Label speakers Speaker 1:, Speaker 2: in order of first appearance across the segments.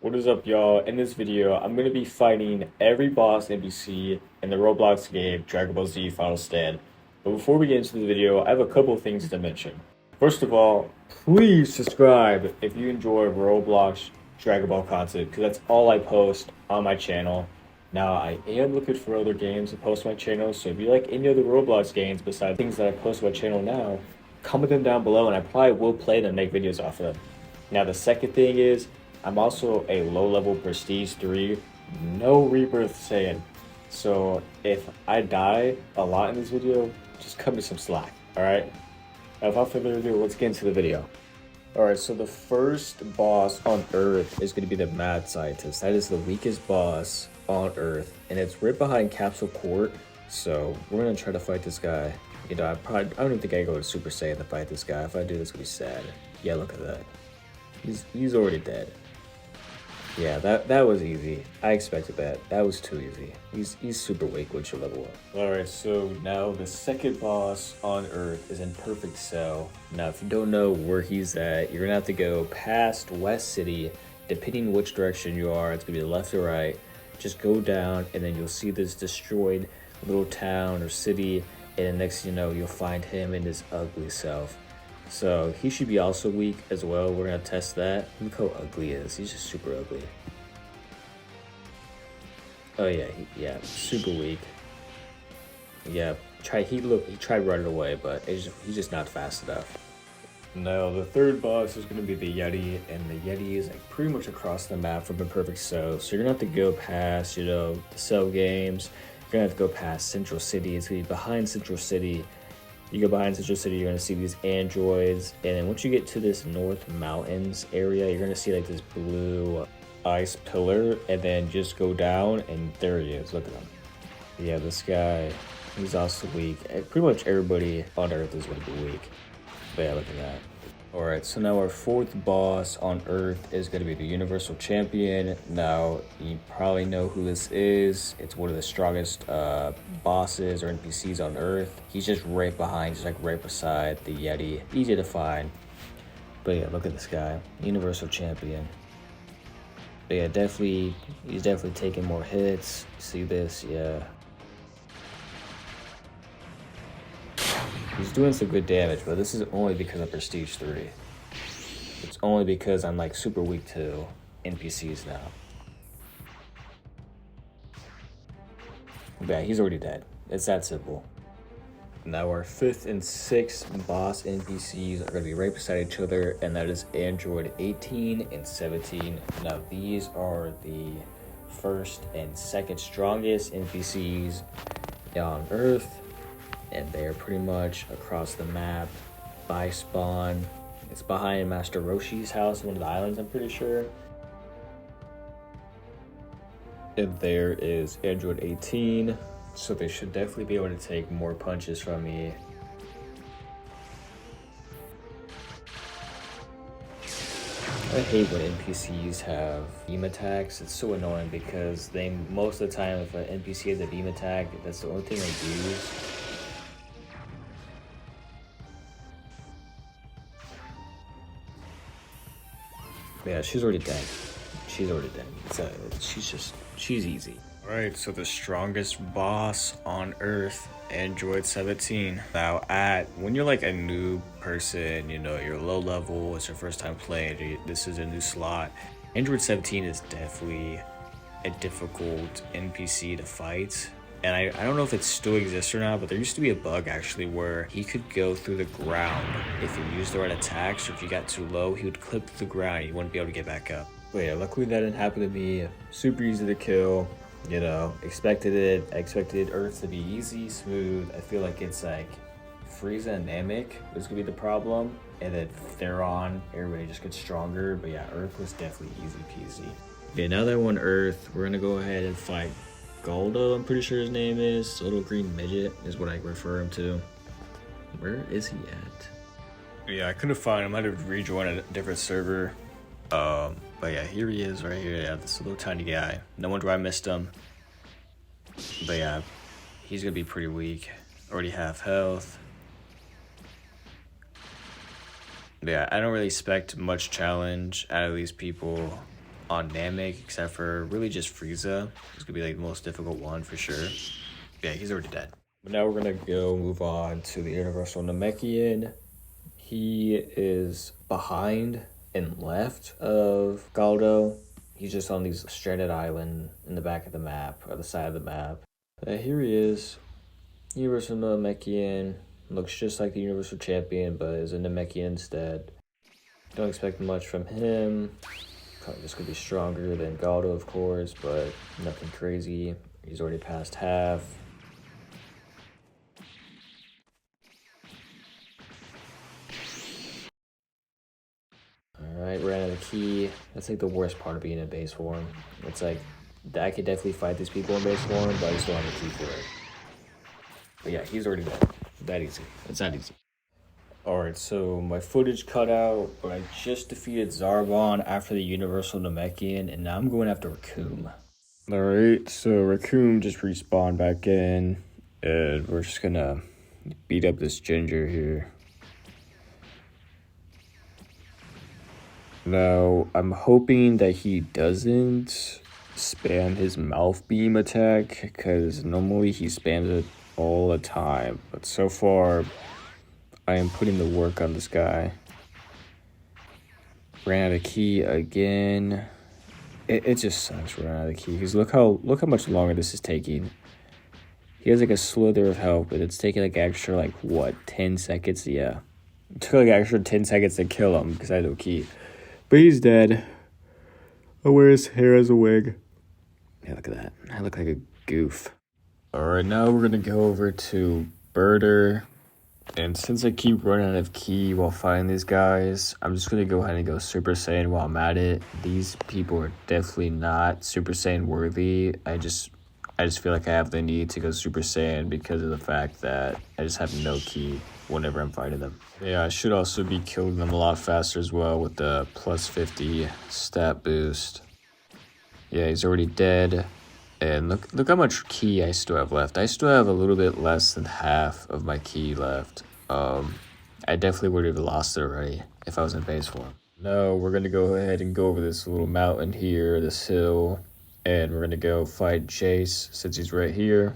Speaker 1: What is up, y'all? In this video, I'm going to be fighting every boss NPC in the Roblox game Dragon Ball Z Final Stand. But before we get into the video, I have a couple of things to mention. First of all, please subscribe if you enjoy Roblox Dragon Ball content, because that's all I post on my channel. Now, I am looking for other games to post on my channel, so if you like any other Roblox games besides things that I post on my channel now, comment them down below, and I probably will play them and make videos off of them. Now, the second thing is, I'm also a low-level Prestige 3, no Rebirth Saiyan. So if I die a lot in this video, just cut me some slack, alright? Without further ado, let's get into the video. Alright, so the first boss on Earth is going to be the Mad Scientist. That is the weakest boss on Earth, and it's right behind Capsule Court. So we're going to try to fight this guy. You know, I don't even think I go to Super Saiyan to fight this guy. If I do, this will be sad. Yeah, look at that. He's already dead. Yeah, that was easy. I expected that. That was too easy. He's super weak once you level up. Alright, so now the second boss on Earth is in Perfect Cell. Now, if you don't know where he's at, you're gonna have to go past West City. Depending which direction you are, it's gonna be left or right. Just go down, and then you'll see this destroyed little town or city, and then next thing you know, you'll find him in his ugly self. So he should be also weak as well. We're gonna test that. Look how ugly he is. He's just super ugly. Oh yeah, yeah, super weak. Yeah, he tried running away, but he's just not fast enough. Now the third boss is gonna be the Yeti, and the Yeti is like pretty much across the map from Imperfect Cell. So you're gonna have to go past, you know, the Cell games. You're gonna have to go past Central City. It's gonna be behind Central City. You go behind Central City, you're gonna see these androids, and then once you get to this North Mountains area, you're gonna see like this blue ice pillar, and then just go down, and there he is. Look at him. Yeah, this guy, he's also weak. Pretty much everybody on Earth is gonna be weak. But yeah, look at that. Alright, so now our fourth boss on Earth is going to be the Universal Champion. Now, you probably know who this is. It's one of the strongest bosses or NPCs on Earth. He's just right behind, just like right beside the Yeti. Easy to find. But yeah, look at this guy. Universal Champion. But yeah, he's definitely taking more hits. See this? Yeah. He's doing some good damage, but this is only because I'm Prestige 3. It's only because I'm like super weak to NPCs now. But yeah, he's already dead. It's that simple. Now our fifth and sixth boss NPCs are going to be right beside each other, and that is Android 18 and 17. Now these are the first and second strongest NPCs on Earth. And they're pretty much across the map by spawn. It's behind Master Roshi's house, one of the islands, I'm pretty sure. And there is Android 18. So they should definitely be able to take more punches from me. I hate when NPCs have beam attacks. It's so annoying because most of the time if an NPC has a beam attack, that's the only thing they use. Yeah, she's already dead. She's already dead. She's easy. Alright, so the strongest boss on Earth, Android 17. Now, when you're like a new person, you know, you're low level, it's your first time playing, this is a new slot. Android 17 is definitely a difficult NPC to fight. And I don't know if it still exists or not, but there used to be a bug actually where he could go through the ground. If you used the right attacks, or if you got too low, he would clip through the ground. You wouldn't be able to get back up. But yeah, luckily that didn't happen to me. Super easy to kill. You know, expected it. I expected Earth to be easy, smooth. I feel like it's like Frieza and Namek was gonna be the problem. And then if they're on, everybody just gets stronger. But yeah, Earth was definitely easy peasy. Okay, now that we're on Earth, we're gonna go ahead and fight Goldo, I'm pretty sure his name is. Little green midget is what I refer him to. Where is he at? Yeah, I couldn't find him. I had to rejoin a different server. But yeah, here he is right here. Yeah, this little tiny guy. No wonder I missed him. But yeah, he's gonna be pretty weak. Already half health. But yeah, I don't really expect much challenge out of these people on Namek, except for really just Frieza. It's gonna be like the most difficult one for sure. Yeah, he's already dead. But now we're gonna go move on to the Universal Namekian. He is behind and left of Galdo. He's just on these stranded island in the back of the map, or the side of the map. Here he is. Universal Namekian. Looks just like the Universal Champion, but is a Namekian instead. Don't expect much from him. Probably just gonna be stronger than Galdo, of course, but nothing crazy. He's already past half. Alright, ran out of key. That's like the worst part of being in base form. It's like, I could definitely fight these people in base form, but I just don't have a key for it. But yeah, he's already dead. That easy. It's that easy. Alright, so my footage cut out, but I just defeated Zarbon after the Universal Namekian, and now I'm going after Raccoon. Alright, so Raccoon just respawned back in, and we're just gonna beat up this Ginger here. Now, I'm hoping that he doesn't spam his mouth beam attack, because normally he spams it all the time, but so far I am putting the work on this guy. Ran out of key again. It just sucks running out of key, because look how much longer this is taking. He has like a slither of health, but it's taking like extra, like what, 10 seconds? Yeah, it took like extra 10 seconds to kill him because I had no key. But he's dead. I wear his hair as a wig. Yeah, look at that. I look like a goof. Alright, now we're gonna go over to Birder. And since I keep running out of key while fighting these guys, I'm just gonna go ahead and go Super Saiyan while I'm at it. These people are definitely not Super Saiyan worthy. I just feel like I have the need to go Super Saiyan because of the fact that I just have no key whenever I'm fighting them. Yeah, I should also be killing them a lot faster as well with the plus 50 stat boost. Yeah, he's already dead. And look how much key I still have left. I still have a little bit less than half of my key left. I definitely would have lost it already if I was in base form. No, we're gonna go ahead and go over this little mountain here, this hill, and we're gonna go fight Jace since he's right here.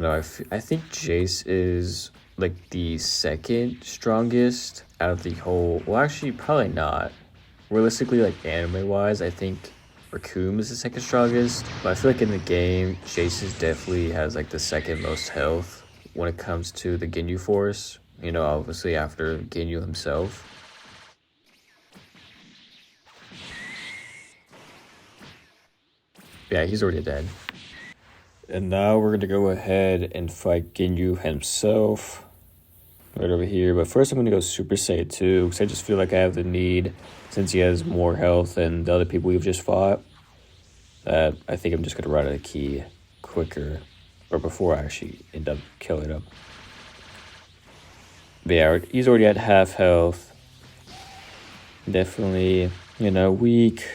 Speaker 1: No, I think Jace is like the second strongest out of the whole. Well, actually, probably not. Realistically, like anime-wise, I think Raccoon is the second strongest. But I feel like in the game, Jace definitely has like the second most health when it comes to the Ginyu Force. You know, obviously after Ginyu himself. Yeah, he's already dead. And now we're gonna go ahead and fight Ginyu himself. Right over here. But first I'm gonna go Super Saiyan 2, because I just feel like I have the need, since he has more health than the other people we've just fought, that I think I'm just gonna run out of key quicker, or before I actually end up killing him. But yeah, he's already at half health. Definitely, you know, weak.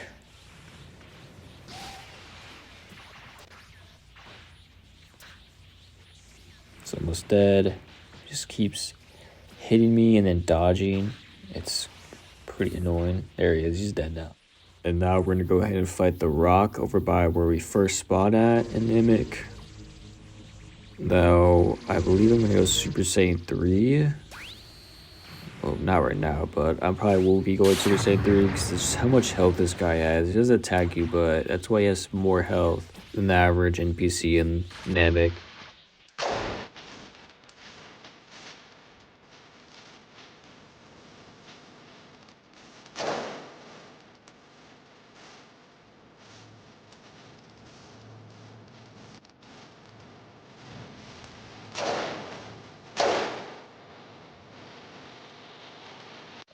Speaker 1: It's almost dead. Just keeps hitting me and then dodging. It's pretty annoying. There he is. He's dead now. And now we're going to go ahead and fight the Rock over by where we first spawned at in Namek. Now, I believe I'm going to go Super Saiyan 3. Well, not right now, but I probably will be going Super Saiyan 3 because that's how much health this guy has. He doesn't attack you, but that's why he has more health than the average NPC in Namek.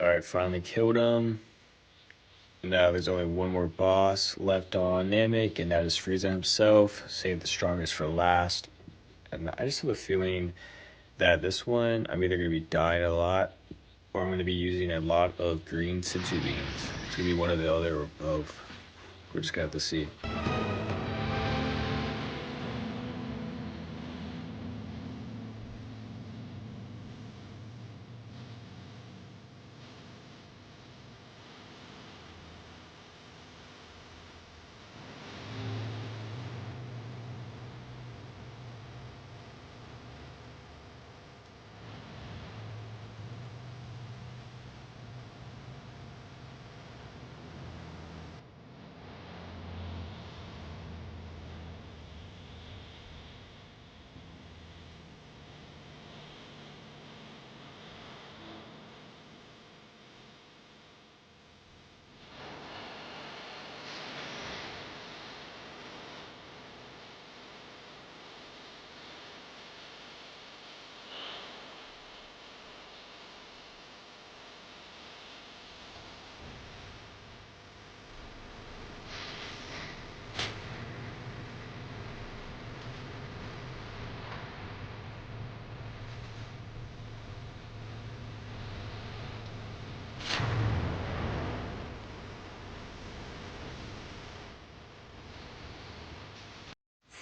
Speaker 1: Alright, finally killed him. Now there's only one more boss left on Namek, and that is Frieza himself. Save the strongest for last. And I just have a feeling that this one, I'm either going to be dying a lot, or I'm going to be using a lot of green Senzu beans. It's going to be one or the other, or both. We're just going to have to see.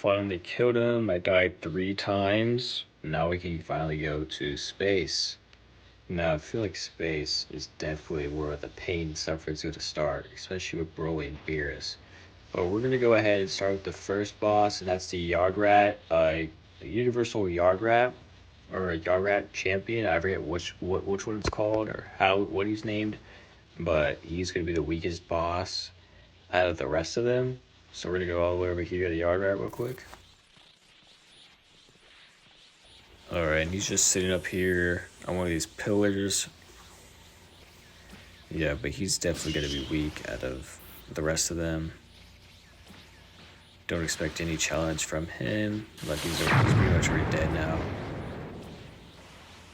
Speaker 2: Finally killed him. I died 3 times. Now we can finally go to space. Now I feel like space is definitely where the pain and suffering is going to start, especially with Broly and Beerus. But we're gonna go ahead and start with the first boss, and that's the Yard Rat, a Universal Yard Rat, or a Yard Rat Champion. I forget which one it's called or what he's named, but he's gonna be the weakest boss out of the rest of them. So we're gonna go all the way over here to the Yard Rat real quick. Alright, and he's just sitting up here on one of these pillars. Yeah, but he's definitely gonna be weak out of the rest of them. Don't expect any challenge from him. Like he's pretty much already dead now.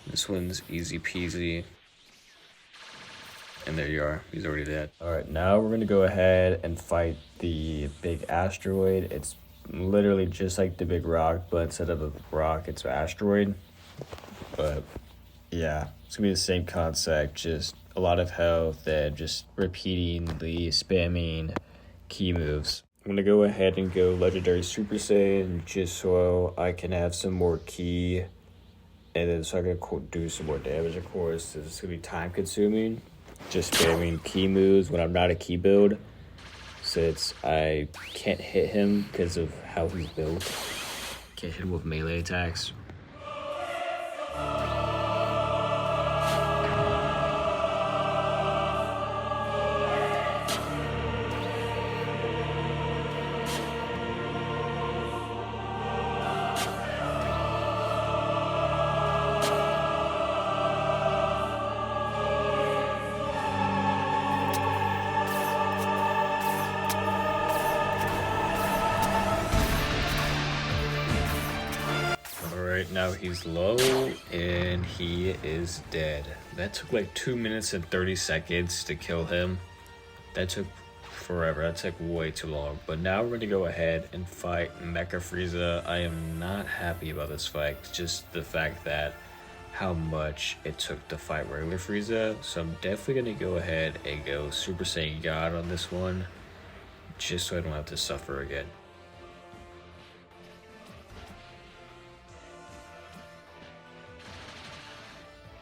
Speaker 2: This one's easy peasy. And there you are. He's already dead.
Speaker 1: Alright, now we're going to go ahead and fight the big asteroid. It's literally just like the big rock, but instead of a rock, it's an asteroid. But yeah, it's going to be the same concept, just a lot of health and just repeating the spamming key moves. I'm going to go ahead and go Legendary Super Saiyan just so I can have some more key. And then so I can do some more damage, of course. It's going to be time consuming. Just spamming key moves when I'm not a key build, since I can't hit him because of how he's built. Can't hit him with melee attacks. Now he's low and he is dead. That took like 2 minutes and 30 seconds to kill him. That took forever. That took way too long. But now we're going to go ahead and fight Mecha Frieza. I am not happy about this fight. Just the fact that how much it took to fight regular Frieza. So I'm definitely going to go ahead and go Super Saiyan God on this one, just so I don't have to suffer again.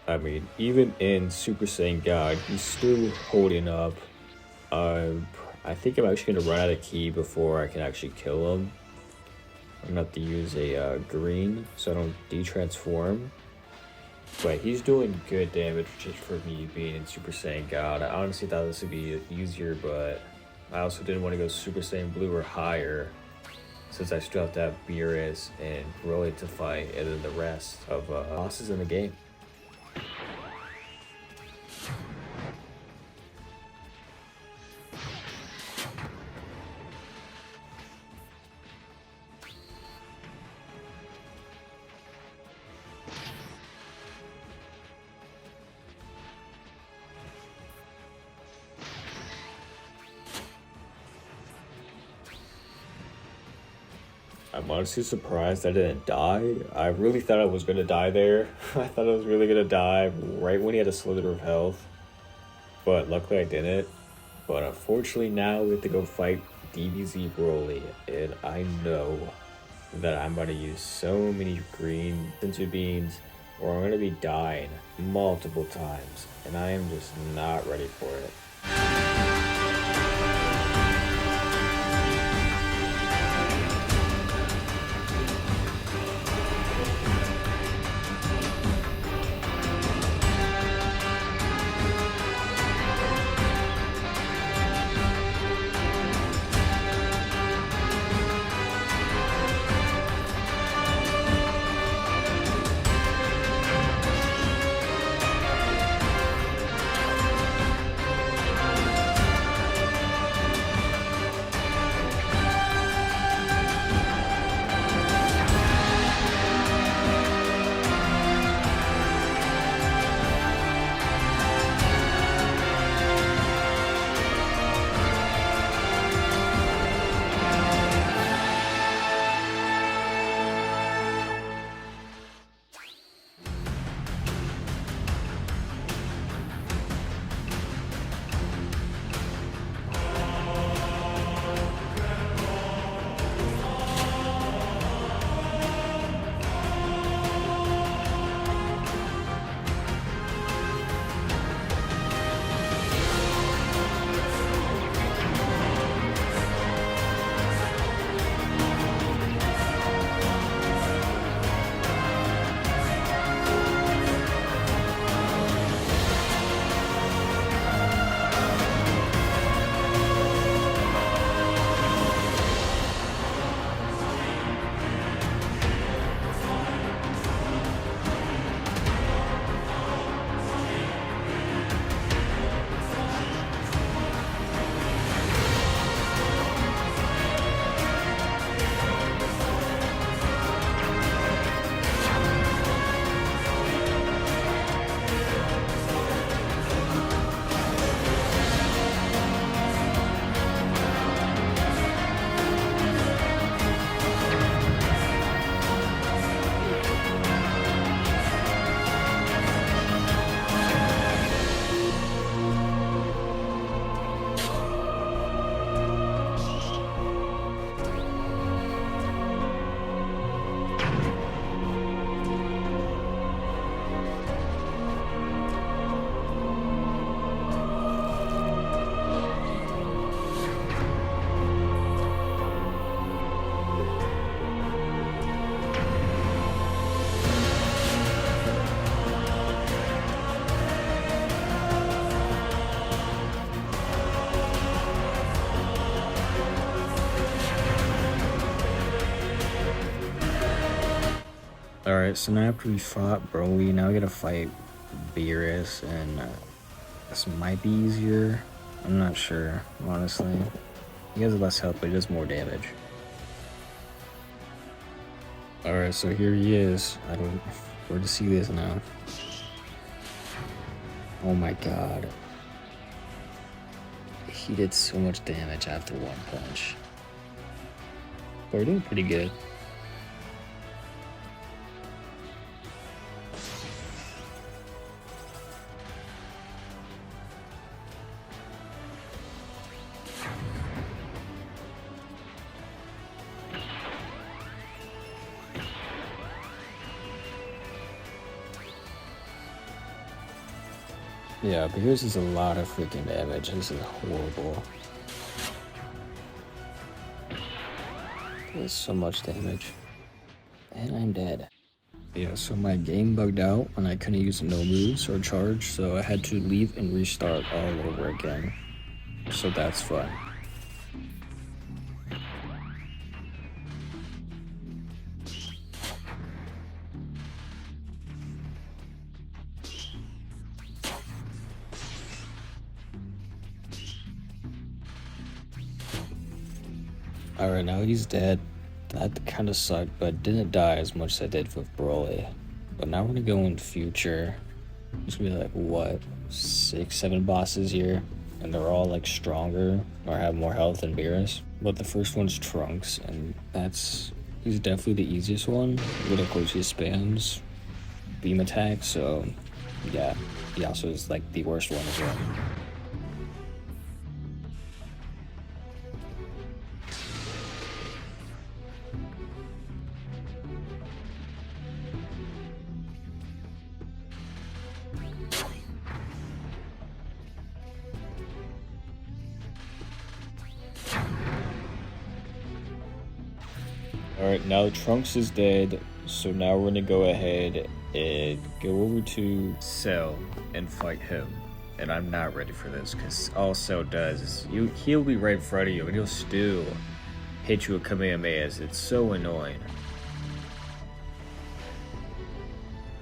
Speaker 1: I mean, even in Super Saiyan God, he's still holding up. I think I'm actually going to run out of ki before I can actually kill him. I'm going to have to use a green so I don't de-transform. But he's doing good damage just for me being in Super Saiyan God. I honestly thought this would be easier, but I also didn't want to go Super Saiyan Blue or higher, since I still have to have Beerus and Broly to fight, and then the rest of bosses in the game. I'm honestly surprised I didn't die. I really thought I was going to die there. I thought I was really going to die right when he had a slither of health. But luckily I didn't. But unfortunately now we have to go fight DBZ Broly. And I know that I'm going to use so many green senzu beans, or I'm going to be dying multiple times. And I am just not ready for it.
Speaker 2: Alright, so now after we fought Broly, now we gotta fight Beerus, and this might be easier. I'm not sure, honestly. He has less health, but he does more damage. Alright, so here he is. I don't... Where to see this now? Oh my god. He did so much damage after one punch. But we're doing pretty good. Yeah, but here's just a lot of freaking damage. This is horrible. There's so much damage. And I'm dead. Yeah, so my game bugged out and I couldn't use no moves or charge, so I had to leave and restart all over again. So that's fun. Alright, now he's dead. That kind of sucked, but didn't die as much as I did with Broly. But now we're gonna go in future. There's gonna be like, what, 6, 7 bosses here? And they're all like stronger or have more health than Beerus. But the first one's Trunks, and he's definitely the easiest one. But of course he spams beam attack, so yeah, he also is like the worst one as well.
Speaker 1: Alright, now Trunks is dead, so now we're gonna go ahead and go over to Cell and fight him. And I'm not ready for this, because all Cell does is he'll be right in front of you and he'll still hit you with Kamehamehas. It's so annoying.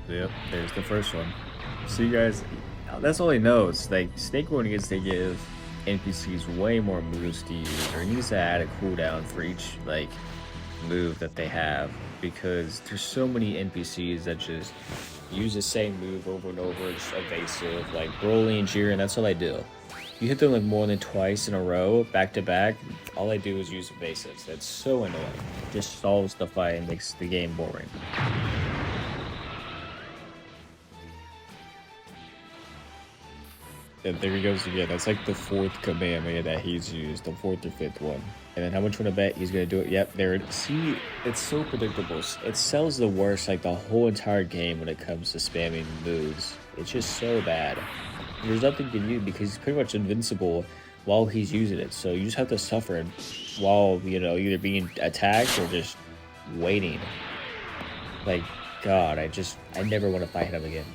Speaker 1: Yep, there's the first one. So you guys, that's all he knows. Like, Snake One gets to give NPCs way more moves to use, or he needs to add a cooldown for each, like, move that they have, because there's so many NPCs that just use the same move over and over, just evasive, like Broly and Jiren. That's all I do. You hit them like more than twice in a row, back to back, all I do is use evasives. That's so annoying. It just solves the fight and makes the game boring. And there he goes again. That's like the 4th Kamehameha that he's used, the 4th or 5th one. And then how much you want to bet he's going to do it? Yep, there it is. See, it's so predictable. It sells the worst like the whole entire game when it comes to spamming moves. It's just so bad. There's nothing you can do because he's pretty much invincible while he's using it. So you just have to suffer while, you know, either being attacked or just waiting. Like, God, I never want to fight him again.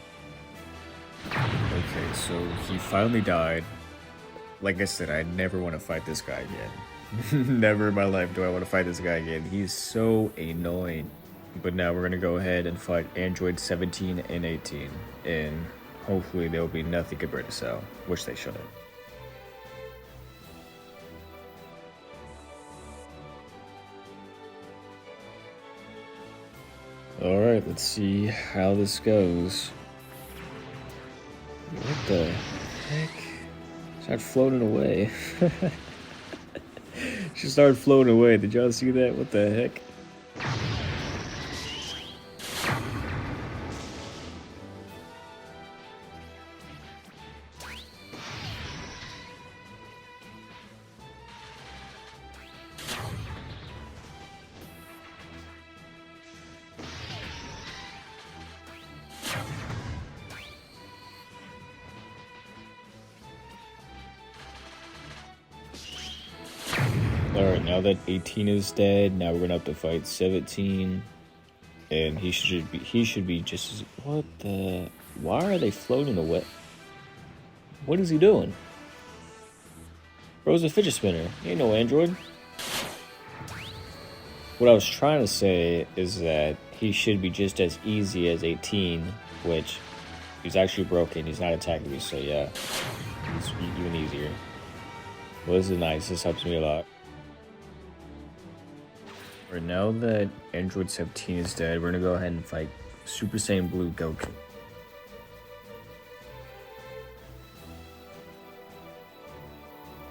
Speaker 1: Okay, so he finally died. Like I said, I never want to fight this guy again. Never in my life do I want to fight this guy again. He's so annoying. But now we're going to go ahead and fight Android 17 and 18. And hopefully there will be nothing compared to Cell, which they shouldn't. Alright, let's see how this goes. What the heck? Start floating away. She started floating away. Did y'all see that? What the heck? Alright, now that 18 is dead, now we're gonna have to fight 17. And he should be just, what the, why are they floating away? What is he doing? Bro's a fidget spinner. He ain't no android. What I was trying to say is that he should be just as easy as 18, which he's actually broken. He's not attacking me, so yeah, it's even easier. Well, this is nice. This helps me a lot. Right now that Android 17 is dead, we're gonna go ahead and fight Super Saiyan Blue Goku.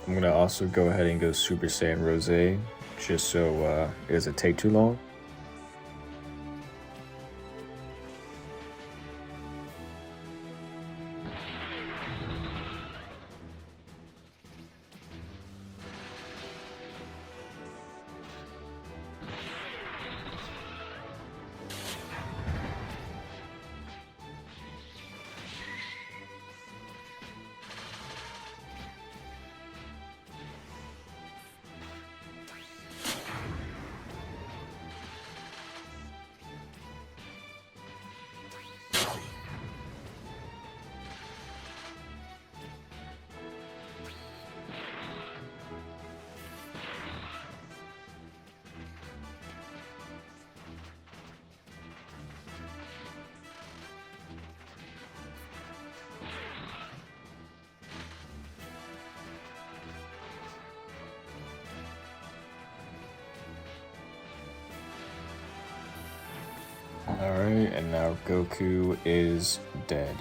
Speaker 1: I'm gonna also go ahead and go Super Saiyan Rose, just so it doesn't take too long. Alright, and now Goku is dead.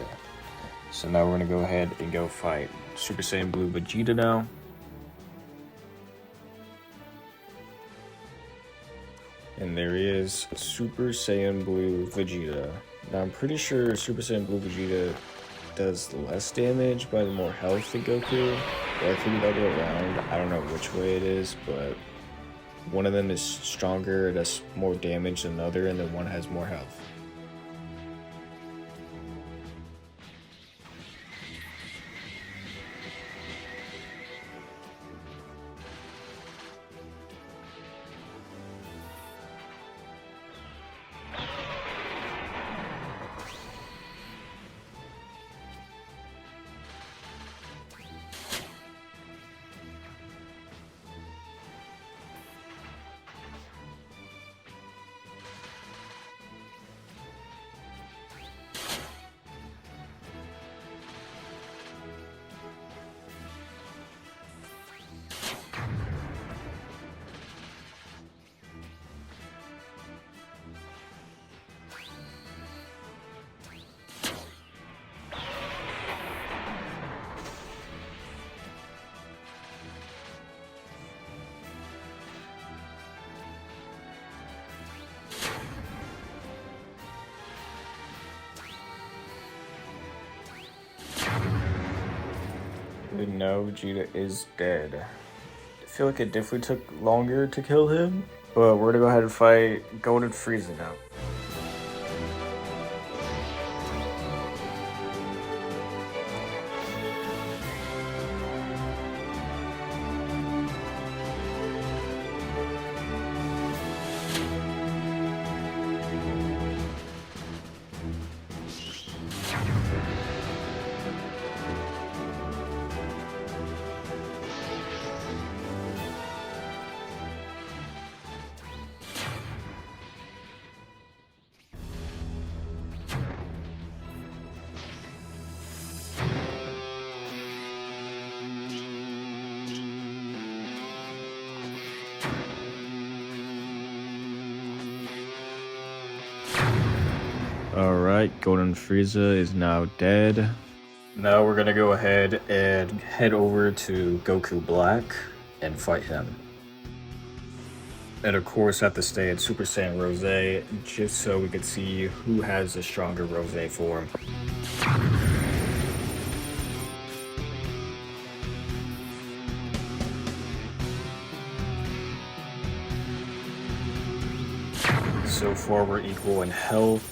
Speaker 1: So now we're gonna go ahead and go fight Super Saiyan Blue Vegeta now. And there he is, Super Saiyan Blue Vegeta. Now I'm pretty sure Super Saiyan Blue Vegeta does less damage by the more health than Goku. Or it could be the other way around. I don't know which way it is, but one of them is stronger, does more damage than the other, and then one has more health. We know Vegeta is dead. I feel like it definitely took longer to kill him, but we're gonna go ahead and fight Golden Frieza now. Alright, Golden Frieza is now dead. Now we're gonna go ahead and head over to Goku Black and fight him. And of course have to stay at Super Saiyan Rose just so we can see who has the stronger Rose form. So far we're equal in health.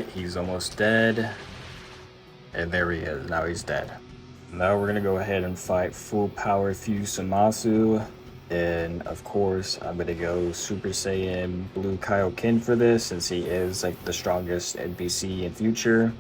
Speaker 2: fight. He's almost dead. And there he is. Now he's dead. Now we're gonna go ahead and fight full power Fuse Samasu. And of course, I'm gonna go Super Saiyan Blue Kaioken for this, since he is like the strongest NPC in future.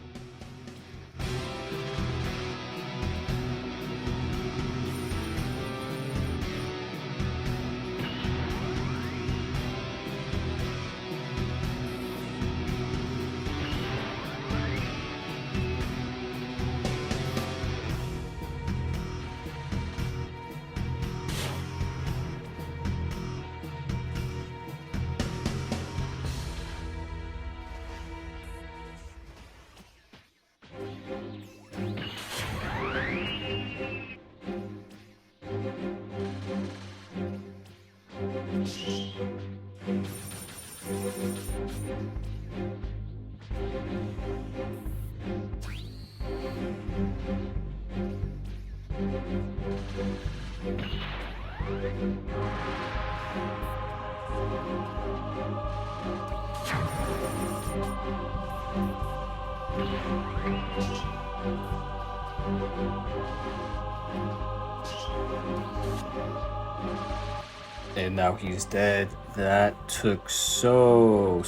Speaker 2: And now he's dead. That took so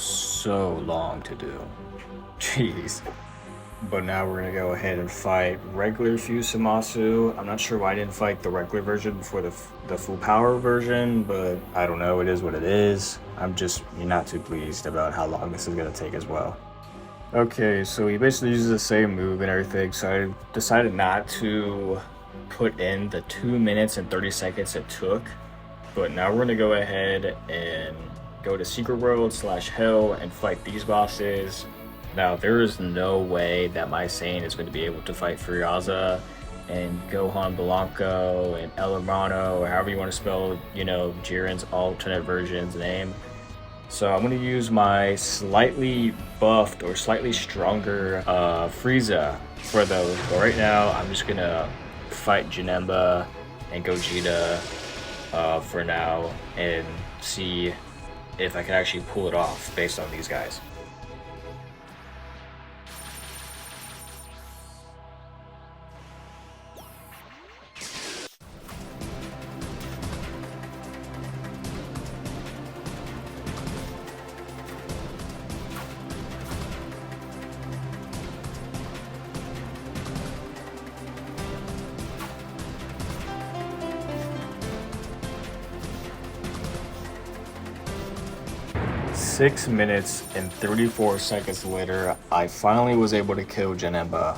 Speaker 2: long to do. Jeez. But now we're gonna go ahead and fight regular Fuse Samasu. I'm not sure why I didn't fight the regular version before the full power version, but I don't know, it is what it is. I'm just not too pleased about how long this is gonna take as well. Okay, so he basically uses the same move and everything, so I decided not to put in the 2 minutes and 30 seconds it took. But now we're gonna go ahead and go to Secret World / Hell and fight these bosses. Now, there is no way that my Saiyan is going to be able to fight Furiosa and Gohan Blanco and El Hermano, or however you want to spell, Jiren's alternate version's name. So I'm going to use my slightly buffed or slightly stronger Frieza for those. But right now, I'm just going to fight Janemba and Gogeta for now and see if I can actually pull it off based on these guys. Six minutes and 34 seconds later, I finally was able to kill Janemba.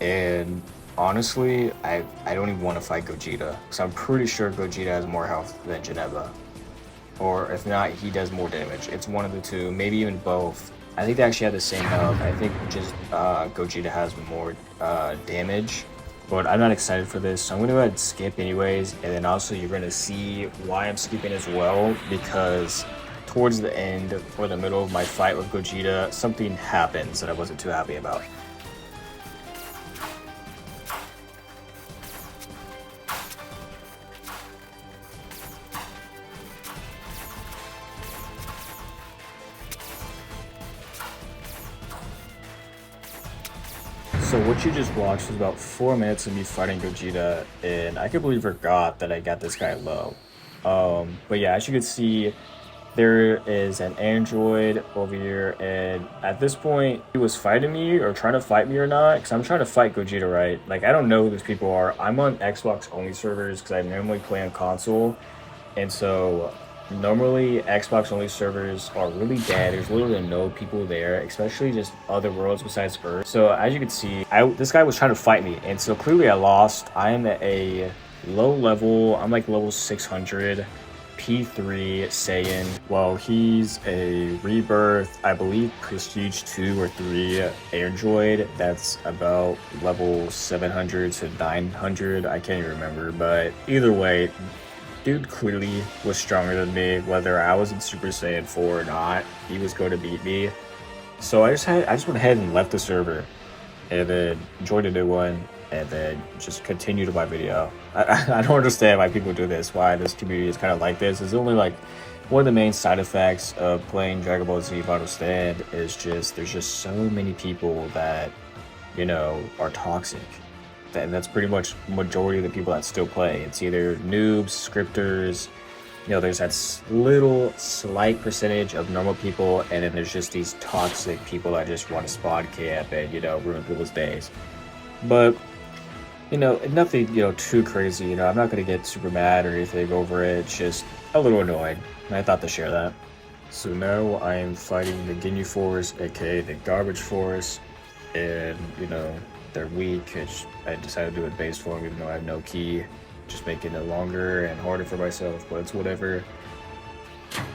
Speaker 2: And honestly, I don't even want to fight Gogeta, because I'm pretty sure Gogeta has more health than Janemba. Or if not, he does more damage. It's one of the two, maybe even both. I think they actually have the same health. I think just Gogeta has more damage. But I'm not excited for this, so I'm going to go ahead and skip anyways. And then also you're going to see why I'm skipping as well, because towards the end or the middle of my fight with Gogeta, something happens that I wasn't too happy about. So what you just watched was about 4 minutes of me fighting Gogeta, and I completely forgot that I got this guy low. But yeah, as you can see, there is an android over here, and at this point, he was fighting me or trying to fight me or not, because I'm trying to fight Gogeta, right? Like, I don't know who these people are. I'm on Xbox only servers because I normally play on console, and so normally Xbox only servers are really dead. There's literally no people there, especially just other worlds besides Earth. So as you can see, this guy was trying to fight me, and so clearly I lost. I am at a low level. I'm like level 600. P3 Saiyan. Well, he's a Rebirth, I believe Prestige 2 or 3 Android. That's about level 700 to 900. I can't even remember, but either way, dude clearly was stronger than me. Whether I was in Super Saiyan 4 or not, he was going to beat me. So I just went ahead and left the server, and then joined a new one, and then just continue to my video. I don't understand why people do this, why this community is kind of like this. There's only like
Speaker 1: one of the main side effects of playing Dragon Ball Z Final Stand is just there's just so many people that, you know, are toxic. And that's pretty much majority of the people that still play. It's either noobs, scripters, you know, there's that little slight percentage of normal people, and then there's just these toxic people that just want to spawn camp and, you know, ruin people's days. But, you know, nothing, you know, too crazy. You know, I'm not going to get super mad or anything over it. It's just a little annoyed. And I thought to share that. So now I am fighting the Ginyu Force, aka the Garbage Force, and, you know, they're weak. I decided to do it base form even though I have no key. Just making it longer and harder for myself, but it's whatever.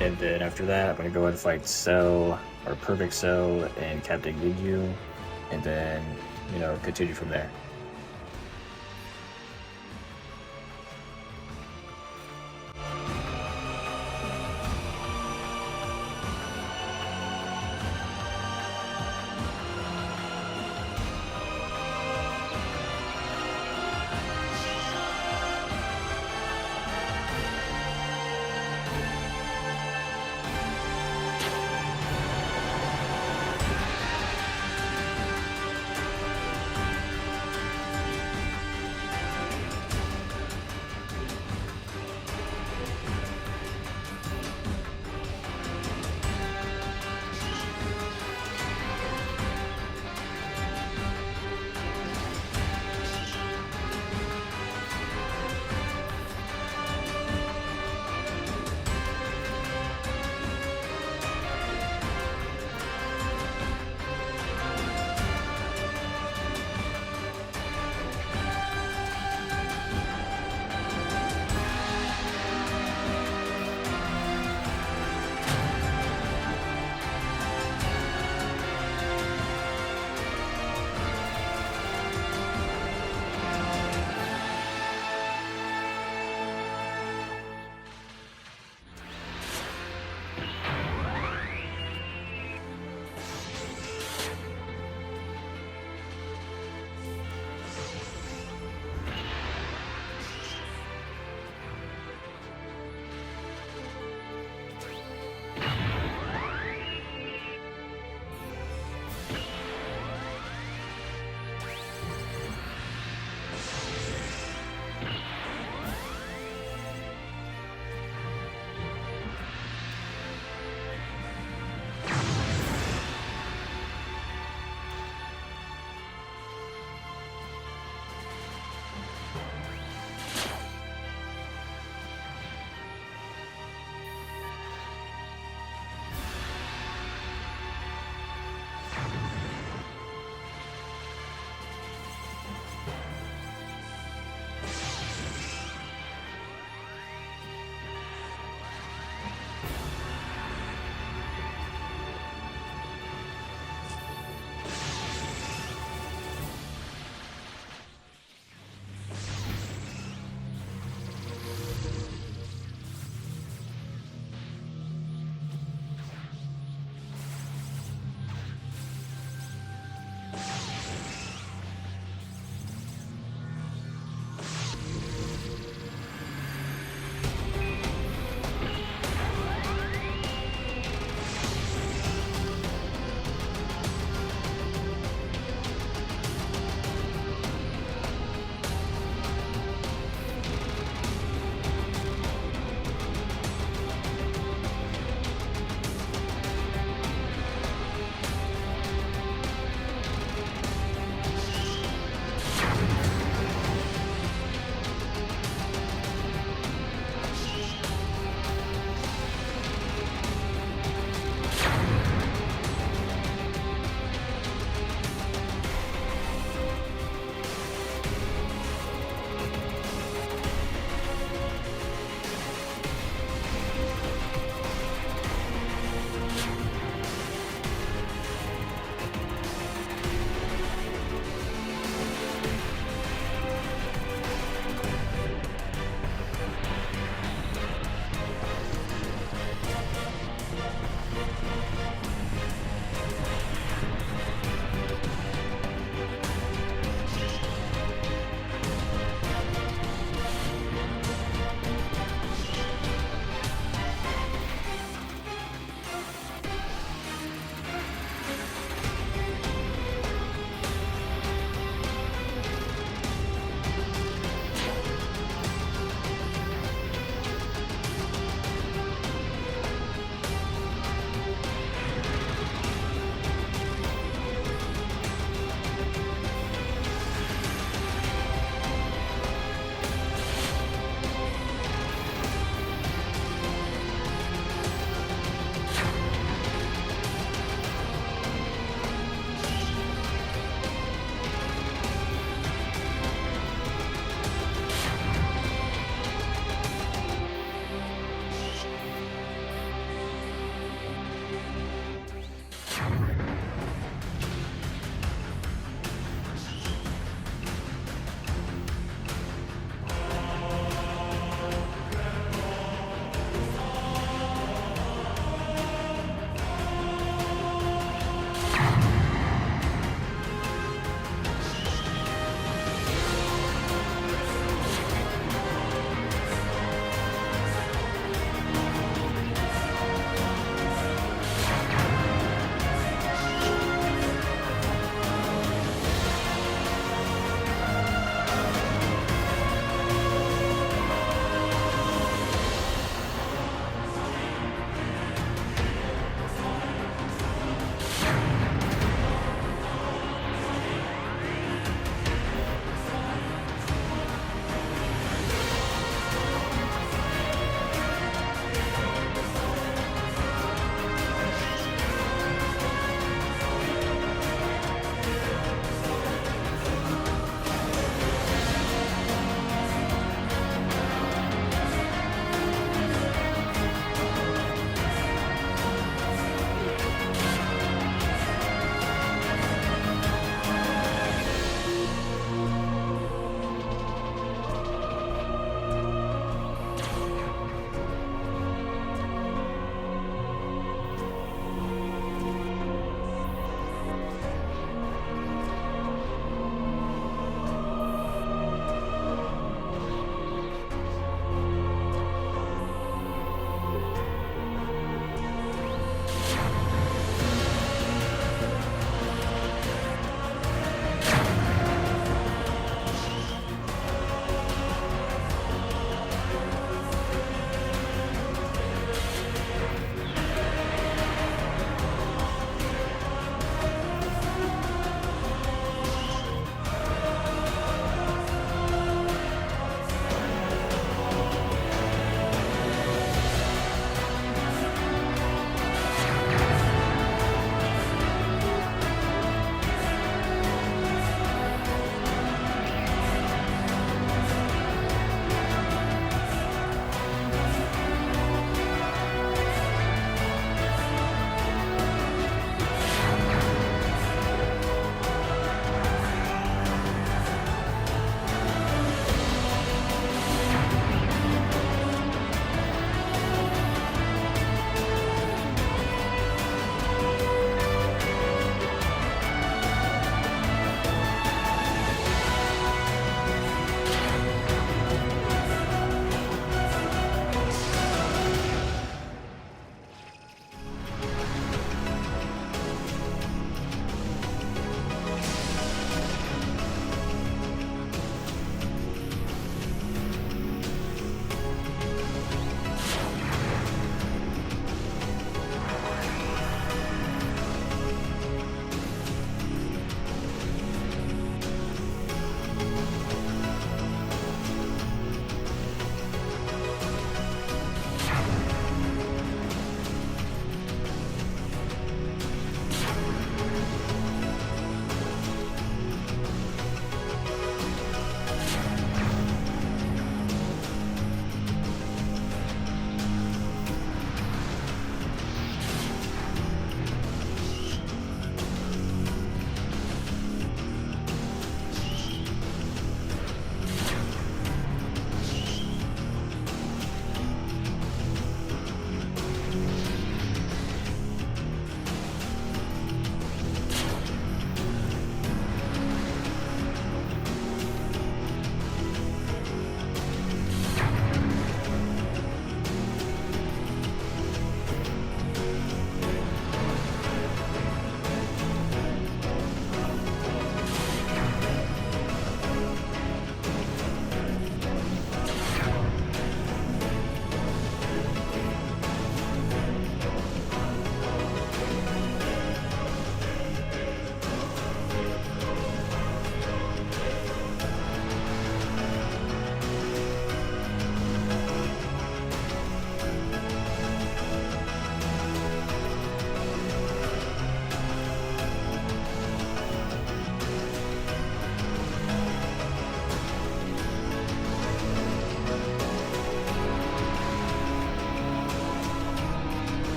Speaker 1: And then after that, I'm gonna go ahead and fight Cell, or Perfect Cell, and Captain Ginyu, and then, you know, continue from there.